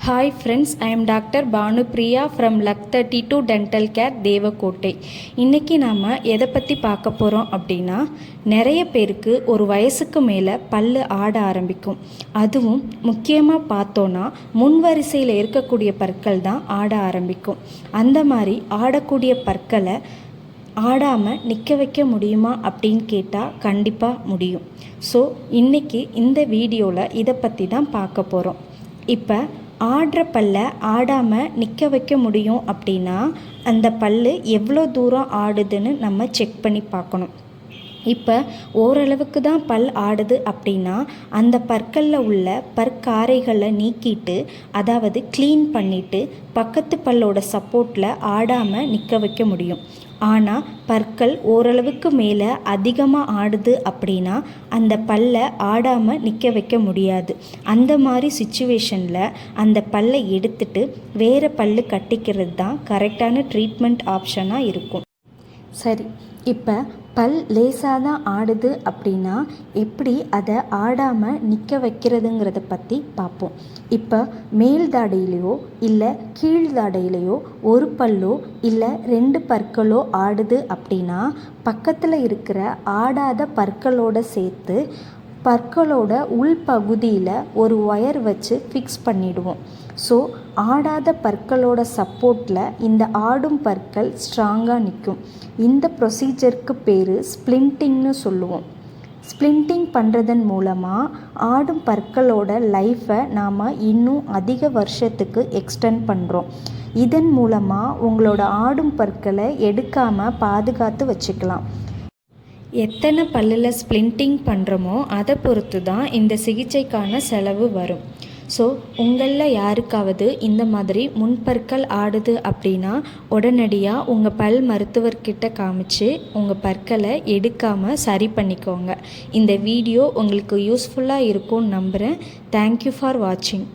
Hi friends, I am Dr. Bhanupriya from Luck 32 Dental Care Devakottai. இன்றைக்கி நாம் எதை பற்றி பார்க்க போகிறோம் அப்படின்னா, நிறைய பேருக்கு ஒரு வயசுக்கு மேலே பல்லு ஆட ஆரம்பிக்கும். அதுவும் முக்கியமாக பார்த்தோன்னா முன் வரிசையில் இருக்கக்கூடிய பற்கள் தான் ஆட ஆரம்பிக்கும். அந்த மாதிரி ஆடக்கூடிய பற்களை ஆடாமல் நிற்க வைக்க முடியுமா அப்படின்னு கேட்டால் கண்டிப்பாக முடியும். ஸோ இன்றைக்கி இந்த வீடியோவில் இதை பற்றி தான் பார்க்க போகிறோம். இப்போ ஆடுற பல்லை ஆடாமல் நிற்க வைக்க முடியும் அப்படின்னா அந்த பல் எவ்வளோ தூரம் ஆடுதுன்னு நம்ம செக் பண்ணி பார்க்கணும். இப்போ ஓரளவுக்கு தான் பல் ஆடுது அப்படின்னா அந்த பற்களில் உள்ள பற்காரைகளை நீக்கிட்டு, அதாவது க்ளீன் பண்ணிவிட்டு பக்கத்து பல்லோட சப்போர்ட்டில் ஆடாமல் நிற்க வைக்க முடியும். ஆனால் பற்கள் ஓரளவுக்கு மேலே அதிகமாக ஆடுது அப்படின்னா அந்த பல்லை ஆடாமல் நிற்க வைக்க முடியாது. அந்த மாதிரி சுச்சுவேஷனில் அந்த பல்லை எடுத்துட்டு வேறு பல்லு கட்டிக்கிறது தான் கரெக்டான ட்ரீட்மெண்ட் ஆப்ஷனாக இருக்கும். சரி, இப்போ பல் லேசாக தான் ஆடுது அப்படின்னா எப்படி அதை ஆடாமல் நிற்க வைக்கிறதுங்கிறத பற்றி பார்ப்போம். இப்போ மேல் தாடையிலையோ இல்லை கீழ் தாடையிலையோ ஒரு பல்லோ இல்லை 2 பற்களோ ஆடுது அப்படின்னா பக்கத்தில் இருக்கிற ஆடாத பற்களோடு சேர்த்து பற்களோட உள்பகுதியில் ஒரு ஒயர் வச்சு ஃபிக்ஸ் பண்ணிடுவோம். ஸோ ஆடாத பற்களோட சப்போர்ட்டில் இந்த ஆடும் பற்கள் ஸ்ட்ராங்காக நிற்கும். இந்த ப்ரொசீஜருக்கு பேர் ஸ்ப்ளிண்டிங்னு சொல்லுவோம். ஸ்ப்ளிண்டிங் பண்ணுறதன் மூலமாக ஆடும் பற்களோட லைஃப்பை நாம் இன்னும் அதிக வருஷத்துக்கு எக்ஸ்டெண்ட் பண்ணுறோம். இதன் மூலமாக உங்களோட ஆடும் பற்களை எடுக்காமல் பாதுகாத்து வச்சுக்கலாம். எத்தனை பல்லில் ஸ்ப்ளிண்டிங் பண்ணுறோமோ அதை பொறுத்து தான் இந்த சிகிச்சைக்கான செலவு வரும். ஸோ உங்களில் யாருக்காவது இந்த மாதிரி முன்பற்கள் ஆடுது அப்படின்னா உடனடியாக உங்கள் பல் மருத்துவர்கிட்ட காமிச்சு உங்கள் பற்களை எடுக்காமல் சரி பண்ணிக்கோங்க. இந்த வீடியோ உங்களுக்கு யூஸ்ஃபுல்லாக இருக்கும்னு நம்புகிறேன். தேங்க்யூ ஃபார் வாட்சிங்.